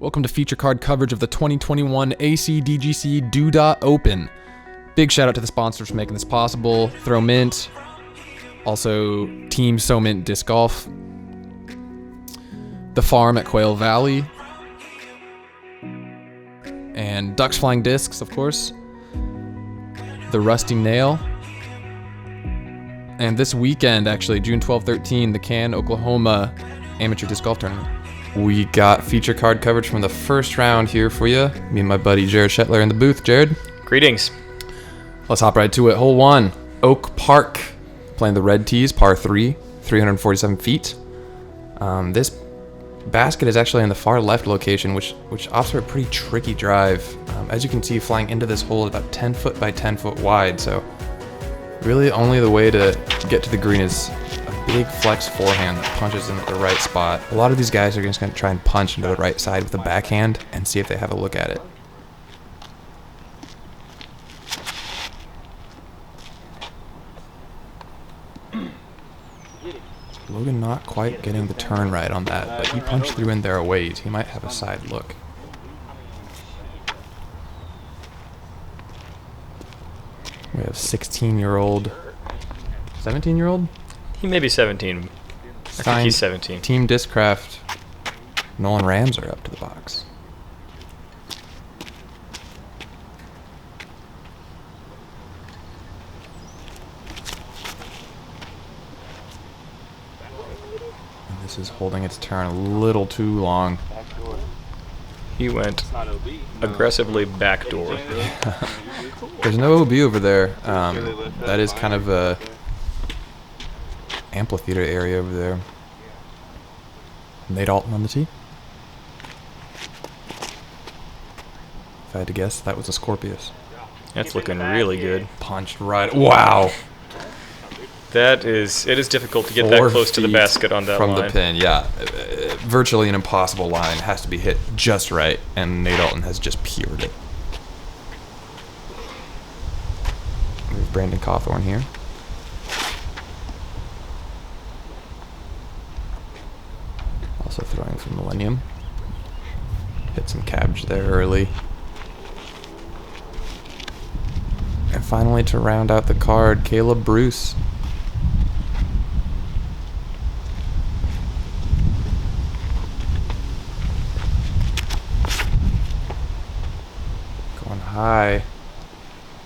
Welcome to feature card coverage of the 2021 ACDGC Doodah Open. Big shout out to the sponsors for making this possible. Throw Mint, also Team So Mint Disc Golf, The Farm at Quail Valley, and Ducks Flying Discs, of course, The Rusty Nail, and this weekend, actually, June 12-13, the Cannes, Oklahoma Amateur Disc Golf Tournament. We got feature card coverage from the first round here for you. Me and my buddy Jared Shetler in the booth. Jared? Greetings. Let's hop right to it. Hole 1, Oak Park. Playing the red tees, par 3, 347 feet. This basket is actually in the far left location, which offers a pretty tricky drive. As you can see, flying into this hole is about 10 foot by 10 foot wide, so really only the way to get to the green is a big flex forehand that punches in at the right spot. A lot of these guys are just going to try and punch into the right side with the backhand and see if they have a look at it. Logan not quite getting the turn right on that, but he punched through in there a ways. He might have a side look. We have 16-year-old, 17-year-old? He may be 17. I think he's 17. Team Discraft, Nolan Ramser up to the box. This is holding its turn a little too long. He went aggressively backdoor. There's no OB over there. That is kind of a amphitheater area over there. Nate Alton on the tee. If I had to guess, that was a Scorpius. That's looking really good. Punched right. Wow. It is difficult to get that close to the basket on that from line. the pin, yeah. Virtually an impossible line. Has to be hit just right, and Nate Alton has just pured it. There's Brandon Cawthorne here. Also throwing from Millennium. Hit some cabbage there early. And finally, to round out the card, Caleb Bruce. Going high.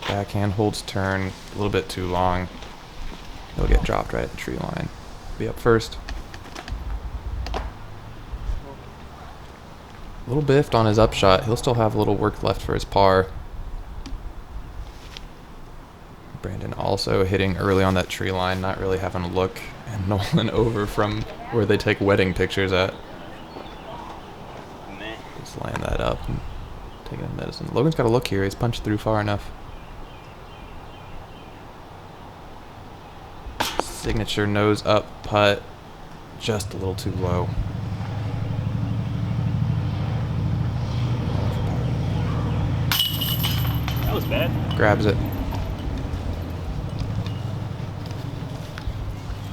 Backhand holds turn a little bit too long. He'll get dropped right at the tree line. Be up first. A little biffed on his upshot. He'll still have a little work left for his par. Brandon also hitting early on that tree line, not really having a look. And Nolan over from where they take wedding pictures at. Just laying that up and taking the medicine. Logan's got a look here. He's punched through far enough. Signature nose up putt. Just a little too low. That was bad. Grabs it.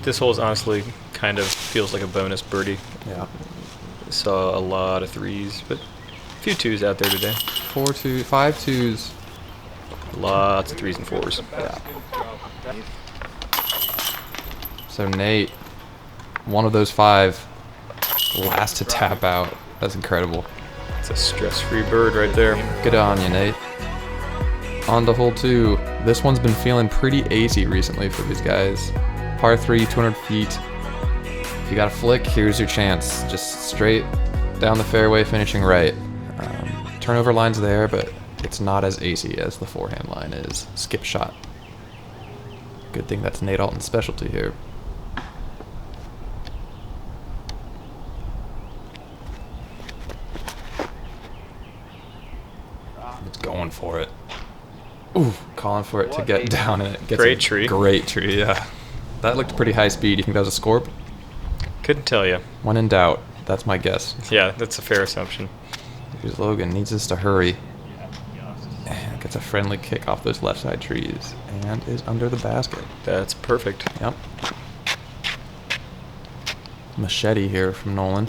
This hole is honestly kind of feels like a bonus birdie. Yeah. Saw a lot of threes, but a few twos out there today. 5 twos. Lots of threes and fours. Yeah. So Nate, one of those 5, last to tap out. That's incredible. It's a stress-free bird right there. Good on you, Nate. On to hole 2. This one's been feeling pretty acy recently for these guys. Par 3, 200 feet. If you got a flick, here's your chance. Just straight down the fairway, finishing right. Turnover line's there, but it's not as acy as the forehand line is. Skip shot. Good thing that's Nate Alton's specialty here. It's going for it. Ooh, calling for it to get down, and it gets Great tree. Great tree, yeah. That looked pretty high speed. You think that was a scorp? Couldn't tell you. When in doubt, that's my guess. Yeah, that's a fair assumption. Here's Logan, needs us to hurry. And gets a friendly kick off those left side trees and is under the basket. That's perfect. Yep. Machete here from Nolan.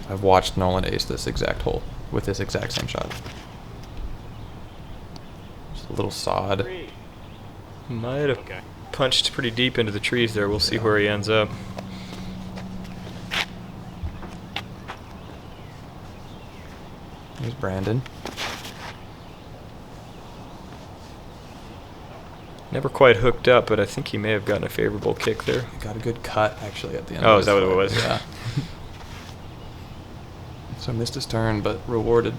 I've watched Nolan ace this exact hole with this exact same shot. Just a little sod. Might have punched pretty deep into the trees there. We'll see where he ends up. Here's Brandon. Never quite hooked up, but I think he may have gotten a favorable kick there. He got a good cut, actually, at the end. Oh, is that what it was? Yeah. So missed his turn, but rewarded.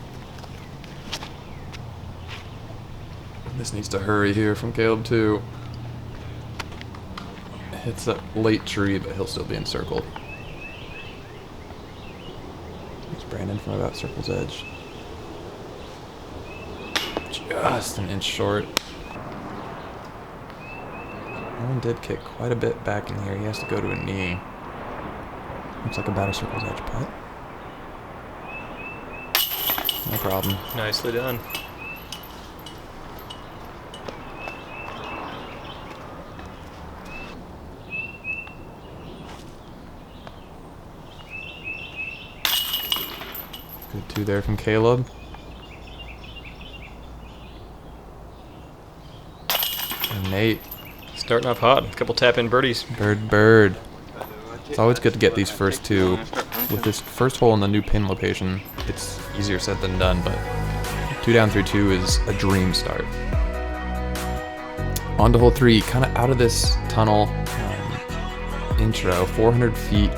This needs to hurry here from Caleb, too. Hits a late tree, but he'll still be encircled. It's Brandon from about circle's edge. Just an inch short. Nolan did kick quite a bit back in here. He has to go to a knee. Looks like about a circle's edge putt. No problem. Nicely done. Good two there from Caleb. And Nate. Starting off hot. A couple tap-in birdies. Bird. It's always good to get these first two. With this first hole in the new pin location, it's easier said than done, but 2 down through 2 is a dream start. On to hole 3, kind of out of this tunnel intro, 400 feet.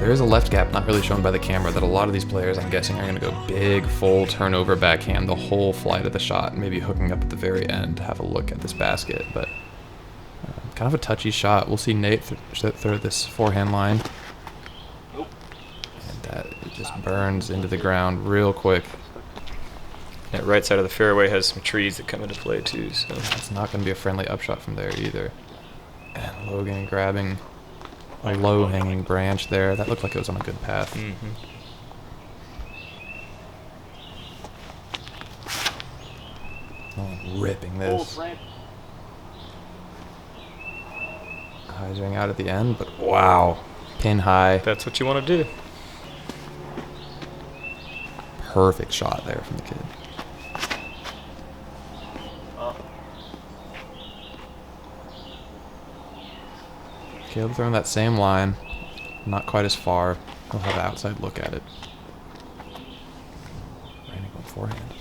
There is a left gap, not really shown by the camera, that a lot of these players, I'm guessing, are going to go big, full turnover backhand the whole flight of the shot, maybe hooking up at the very end to have a look at this basket. But kind of a touchy shot. We'll see Nate throw this forehand line. And that it just burns into the ground real quick. That right side of the fairway has some trees that come into play too. So it's not going to be a friendly upshot from there either. And Logan grabbing a low-hanging branch there. That looked like it was on a good path. Oh, ripping this. Hyzering out at the end, but wow. Pin high. That's what you want to do. Perfect shot there from the kid. Caleb throwing that same line, not quite as far. He'll have an outside look at it. Brandon going forehand.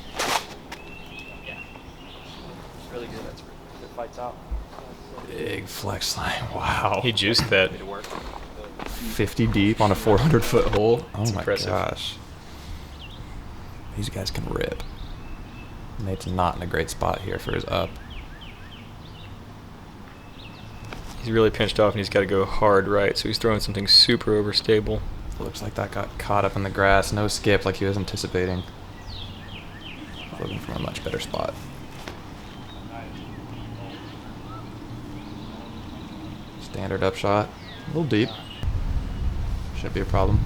Yeah. It's really good. That's good fights out. Big flex line. Wow. He juiced that. 50 deep on a 400-foot hole. Oh That's my impressive. gosh. These guys can rip. Nate's not in a great spot here for his up. He's really pinched off and he's got to go hard right, so he's throwing something super overstable. Looks like that got caught up in the grass. No skip like he was anticipating. Looking from a much better spot. Standard upshot. A little deep. Shouldn't be a problem.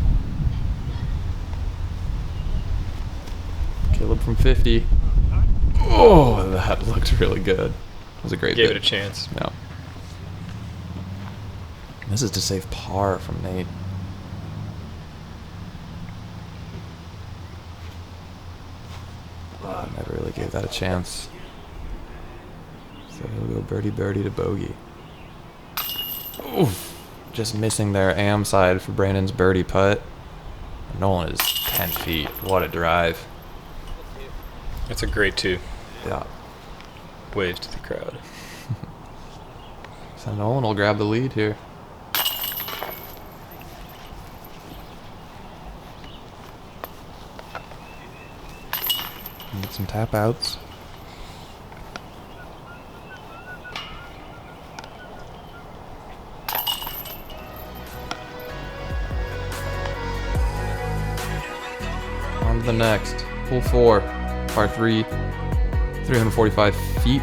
Caleb from 50. Oh, that looked really good. It was a great Gave hit. it a chance. No. This is to save par from Nate. Never really gave that a chance. So he'll go birdie to bogey. Oof. Just missing their am side for Brandon's birdie putt. Nolan is 10 feet. What a drive. That's a great two. Yeah. Waves to the crowd. So Nolan will grab the lead here. Get some tap outs. On to the next. Hole 4, par 3, 345 feet.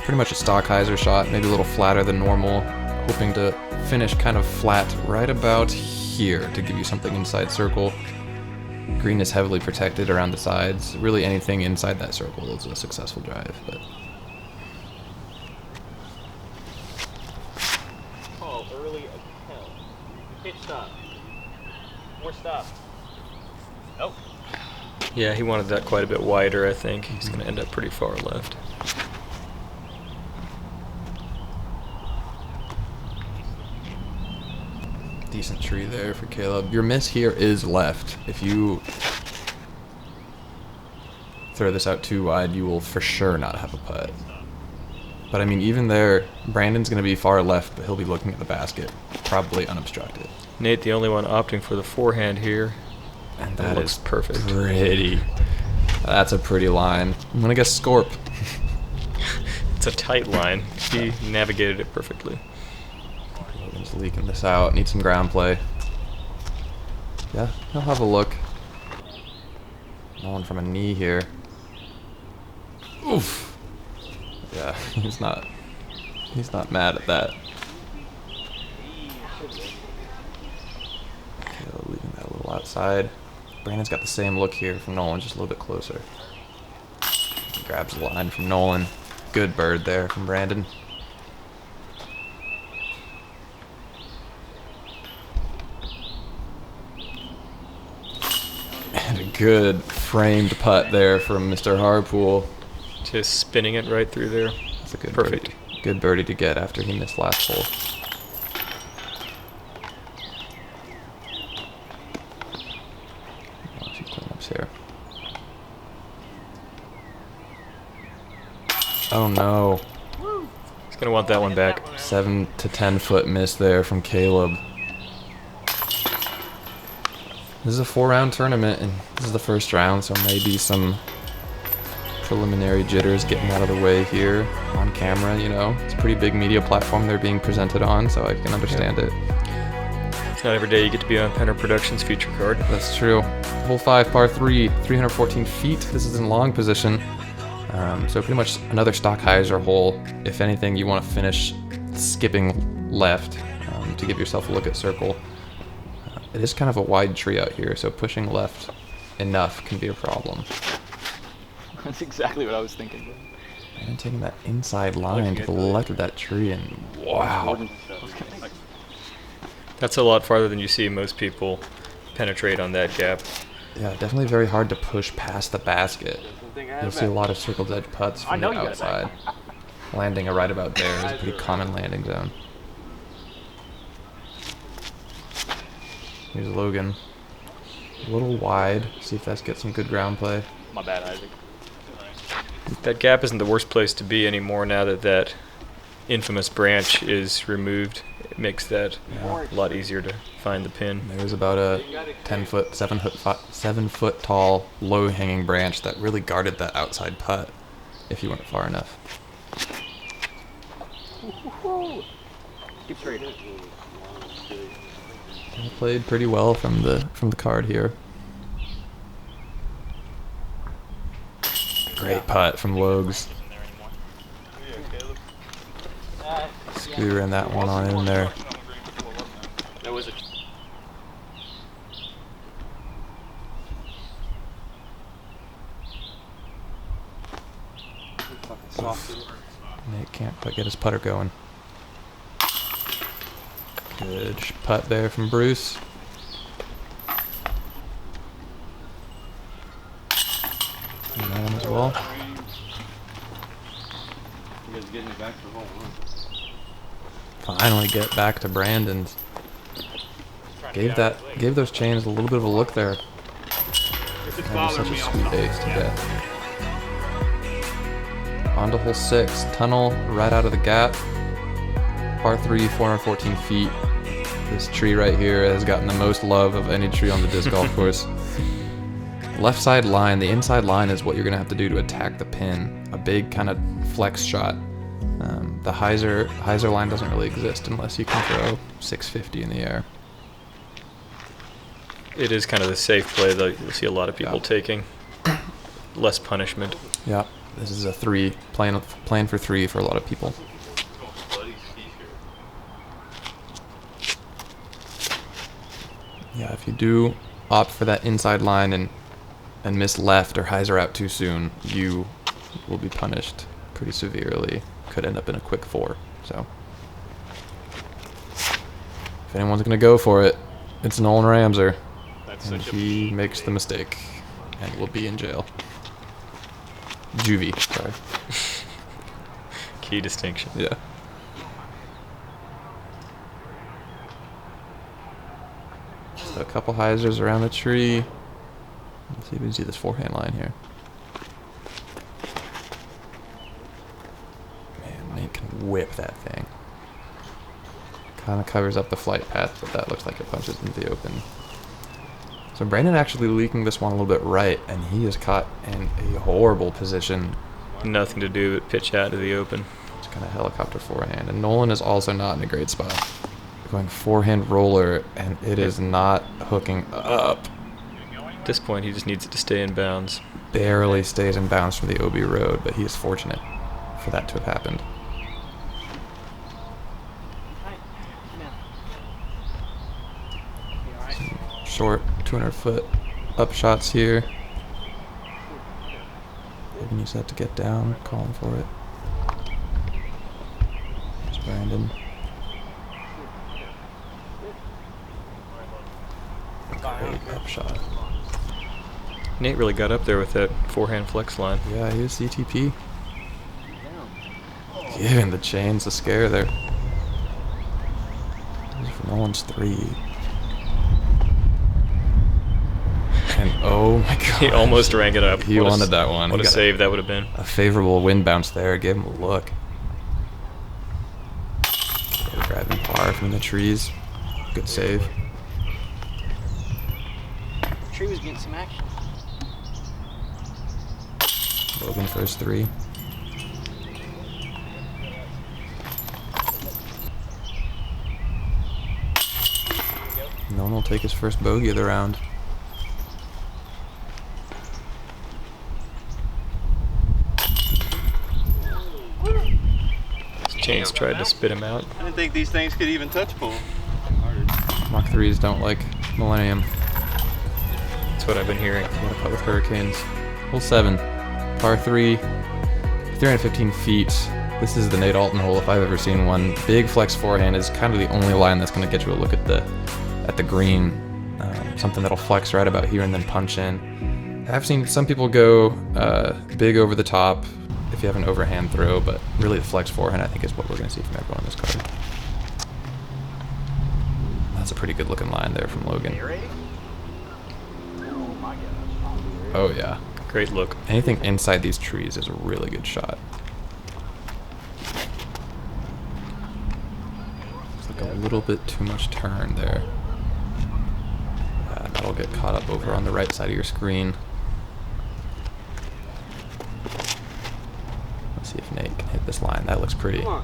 Pretty much a stock hyzer shot, maybe a little flatter than normal. Hoping to finish kind of flat right about here to give you something inside circle. Green is heavily protected around the sides. Really anything inside that circle is a successful drive. But Call early account. Pitch stop. More stuff. Nope. Yeah, he wanted that quite a bit wider, I think. He's going to end up pretty far left. Decent tree there for Caleb. Your miss here is left. If you throw this out too wide, you will for sure not have a putt. But I mean, even there, Brandon's going to be far left, but he'll be looking at the basket, probably unobstructed. Nate, the only one opting for the forehand here. And That looks perfect. Pretty. That's a pretty line. I'm going to guess Scorp. It's a tight line. He navigated it perfectly. Logan's leaking this out. Need some ground play. Yeah, he'll have a look. Nolan from a knee here. Oof. Yeah, he's not mad at that. Okay, leaving that a little outside. Brandon's got the same look here from Nolan, just a little bit closer. He grabs the line from Nolan. Good bird there from Brandon. And a good framed putt there from Mr. Harpool. Just spinning it right through there. That's a good Perfect. birdie. Good birdie to get after he missed last hole. A few cleanups here. Oh no. He's going to want that one back. 7 to 10 foot miss there from Caleb. This is a 4-round tournament, and this is the first round, so maybe some preliminary jitters getting out of the way here on camera, you know. It's a pretty big media platform they're being presented on, so I can understand it. It's not every day you get to be on Penner Productions feature card. That's true. Hole 5, par 3, 314 feet. This is in long position. So pretty much another Stockheiser hole. If anything, you want to finish skipping left to give yourself a look at circle. It is kind of a wide tree out here, so pushing left enough can be a problem. That's exactly what I was thinking. And taking that inside line to the left of that tree, and wow. That's a lot farther than you see most people penetrate on that gap. Yeah, definitely very hard to push past the basket. You'll see a lot of circled edge putts from the outside. Landing right about there is a pretty common landing zone. Here's Logan. A little wide. See if that's get some good ground play. My bad, Isaac. That gap isn't the worst place to be anymore now that that infamous branch is removed. It makes that a lot easier to find the pin. There's about a 7 foot tall, low hanging branch that really guarded that outside putt if you went far enough. Keep straight. Played pretty well from the card here. Great putt from Logs. Scooter in that one on in there. That was it. Nate can't quite get his putter going. Good putt there from Bruce. And that one as well. Finally get back to Brandon's. Gave those chains a little bit of a look there. That was such a sweet ace to get. On to hole 6. Tunnel right out of the gap. Par 3, 414 feet. This tree right here has gotten the most love of any tree on the disc golf course. Left side line, the inside line is what you're going to have to do to attack the pin. A big kind of flex shot. The hyzer line doesn't really exist unless you can throw 650 in the air. It is kind of the safe play that you'll see a lot of people taking. Less punishment. Yeah, this is a 3, playing for 3 for a lot of people. Yeah, if you do opt for that inside line and miss left or hyzer out too soon, you will be punished pretty severely. Could end up in a quick 4. So if anyone's gonna go for it, it's Nolan Ramser. And he makes the mistake and will be in jail. Juvie, sorry. Key distinction. Yeah. Just a couple hyzers around the tree. Let's see if we can see this forehand line here. Man, Nate can whip that thing. Kind of covers up the flight path, but that looks like it punches into the open. So Brandon actually leaking this one a little bit right, and he is caught in a horrible position. Nothing to do but pitch out to the open. Just kind of helicopter forehand. And Nolan is also not in a great spot. Going forehand roller, and it is not hooking up. At this point, he just needs it to stay in bounds. Barely stays in bounds from the OB road, but he is fortunate for that to have happened. Short 200-foot up shots here. Maybe needs that to get down, calling for it. It's Brandon. Great up shot. Nate really got up there with that forehand flex line. Yeah, he was CTP. Giving the chains a scare there. For Nolan's 3. And oh my god. He almost rang it up. He What a wanted that one. What He a got save that would have been. a favorable wind bounce there. Give him a look. Grabbing par from the trees. Good save. Tree was getting some action. Logan for his 3. Nolan will take his first bogey of the round. Chains tried to spit him out. I didn't think these things could even touch pool. Mach 3s don't like Millennium. That's what I've been hearing. What a putt with Hurricanes. Hole 7. Par 3. 315 feet. This is the Nate Alton hole if I've ever seen one. Big flex forehand is kind of the only line that's going to get you a look at the green. Something that'll flex right about here and then punch in. I've seen some people go big over the top if you have an overhand throw, but really the flex forehand I think is what we're going to see from everyone on this card. That's a pretty good looking line there from Logan. Oh yeah. Great look. Anything inside these trees is a really good shot. It's like a little bit too much turn there. That'll get caught up over on the right side of your screen. Let's see if Nate can hit this line. That looks pretty. Damn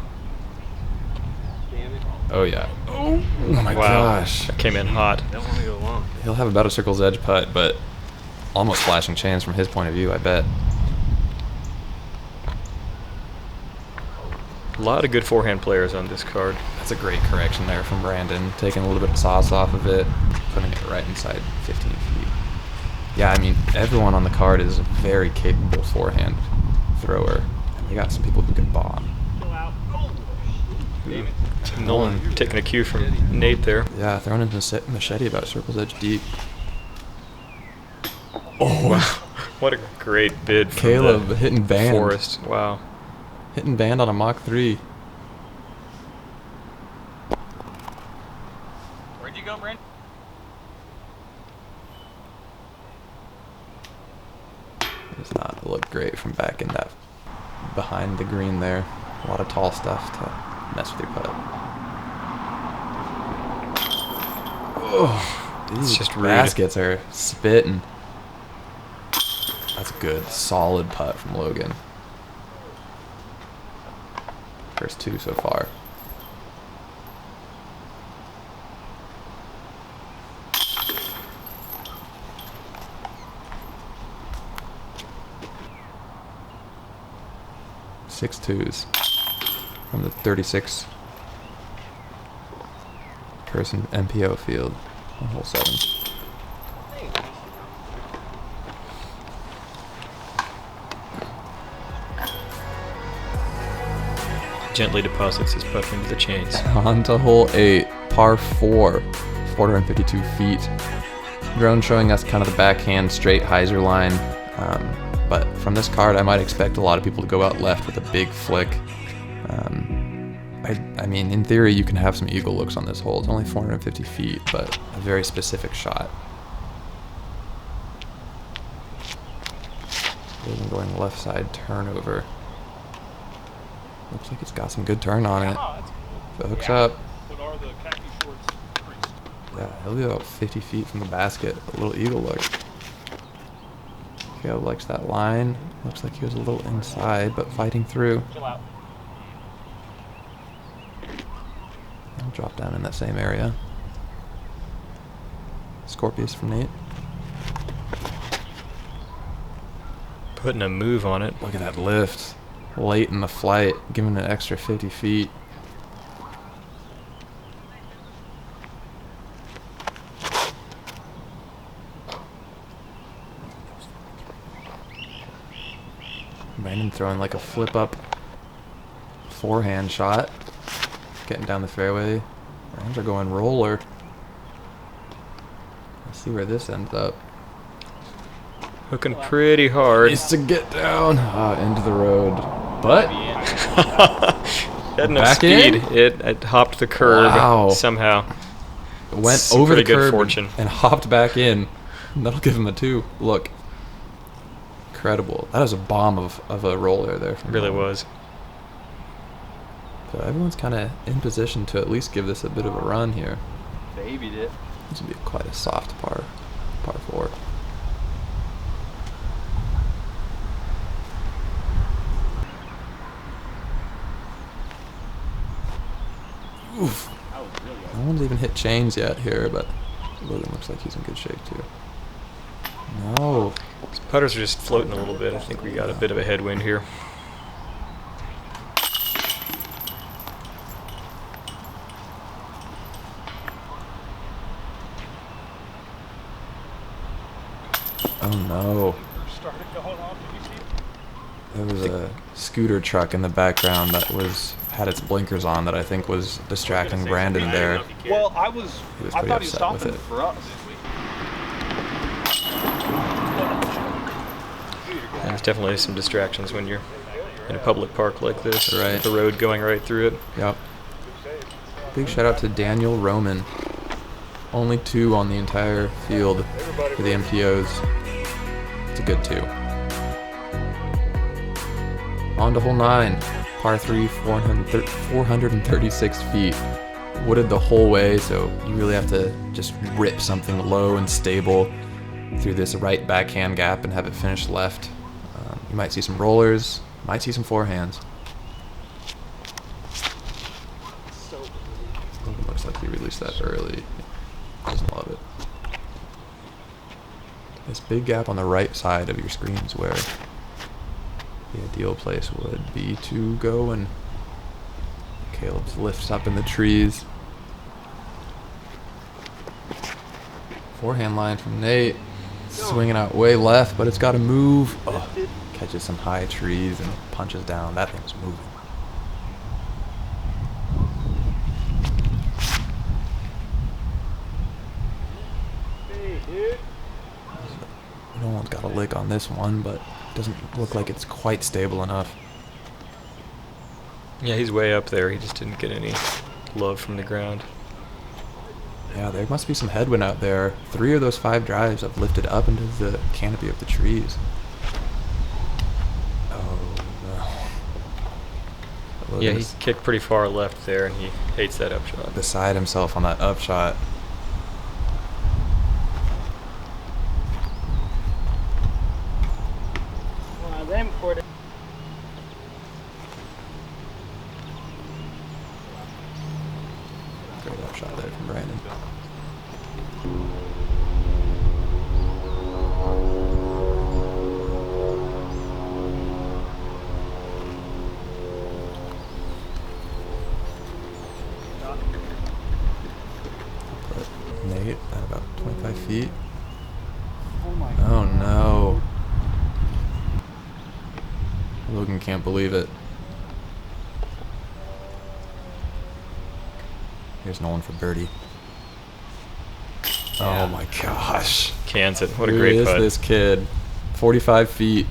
it. Oh yeah. Oh my Wow. gosh. That came in hot. Don't want to go long. He'll have about a circle's edge putt, but almost flashing chains from his point of view, I bet. A lot of good forehand players on this card. That's a great correction there from Brandon. Taking a little bit of sauce off of it, putting it right inside 15 feet. Yeah, I mean, everyone on the card is a very capable forehand thrower. And we got some people who can bomb. Nolan taking a cue from Nate there. Yeah, throwing in the machete about circle's edge deep. Oh, What a great bid from Caleb the hitting band. Forest. Wow. Hitting band on a Mach 3. Where'd you go, Brent? Does not look great from back in that behind the green there. A lot of tall stuff to mess with your putt. Oh, these It's just rude. baskets are spitting. That's a good, solid putt from Logan. First 2 so far. Six twos from the 36 person MPO field on hole 7. Gently deposits his putt into the chains. On to hole 8, par 4, 452 feet. Drone showing us kind of the backhand straight hyzer line. But from this card, I might expect a lot of people to go out left with a big flick. I mean, in theory, you can have some eagle looks on this hole. It's only 450 feet, but a very specific shot. Even going left side turnover. Looks like it's got some good turn on it. If it hooks up. Yeah, he'll be about 50 feet from the basket. A little eagle look. Caleb likes that line. Looks like he was a little inside, but fighting through. I'll drop down in that same area. Scorpius from Nate. Putting a move on it. Look at that lift. Late in the flight, giving it an extra 50 feet. Brandon throwing like a flip up forehand shot. Getting down the fairway. Ramser going roller. Let's see where this ends up. Hooking pretty hard. Needs to get down. Into the road. But had enough back speed. in? It hopped the curb somehow. Went Some over the pretty good curb fortune. and hopped back in. That'll give him a 2. Look. Incredible. That was a bomb of a roller there. From Really him. was. So everyone's kind of in position to at least give this a bit of a run here. Babied it. This would be quite a soft par 4. Oof. No one's even hit chains yet here, but Logan looks like he's in good shape too. No. These putters are just floating a little bit. I think we got a bit of a headwind here. Oh no. There was a scooter truck in the background that had its blinkers on that I think was distracting Brandon there. Well, I thought he was stopping for us. And there's definitely some distractions when you're in a public park like this. Right. With the road going right through it. Yep. Big shout out to Daniel Roman. Only 2 on the entire field for the MTOs. It's a good 2. On to hole 9. Par 3, 436 feet. Wooded the whole way, so you really have to just rip something low and stable through this right backhand gap and have it finish left. You might see some rollers, might see some forehands. Looks like he released that early. Doesn't love it. This big gap on the right side of your screen is where the ideal place would be to go, and Caleb's lifts up in the trees. Forehand line from Nate. Swinging out way left, but it's got to move. Oh, catches some high trees and punches down. That thing's moving. No one's got a lick on this one, but it doesn't look like it's quite stable enough. Yeah, he's way up there. He just didn't get any love from the ground. Yeah, there must be some headwind out there. 3 of those 5 drives have lifted up into the canopy of the trees. Oh, no. Yeah, he kicked pretty far left there, and he hates that upshot. Beside himself on that upshot. Great upshot there from Brandon. Put Nate at about 25 feet. Oh no. Logan can't believe it. Here's Nolan for birdie. Oh my gosh. Cans it. What a Who great is putt. this kid? 45 feet.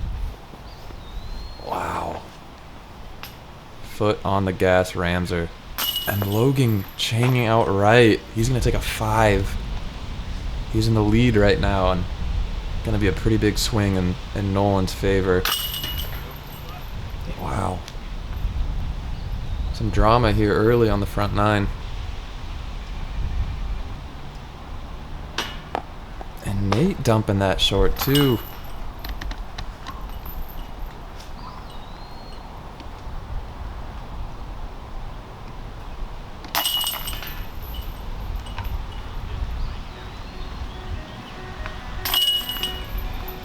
Wow. Foot on the gas, Ramser. And Logan chaining out right. He's going to take a 5. He's in the lead right now, and going to be a pretty big swing in Nolan's favor. Wow. Some drama here early on the front 9. And Nate dumping that short too.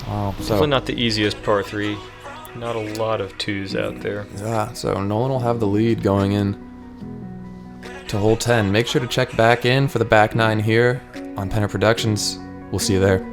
Wow, Definitely not the easiest par 3. Not a lot of 2s out there. yeah, so Nolan will have the lead going in to hole 10. Make sure to check back in for the back 9 here on Penner Productions. We'll see you there.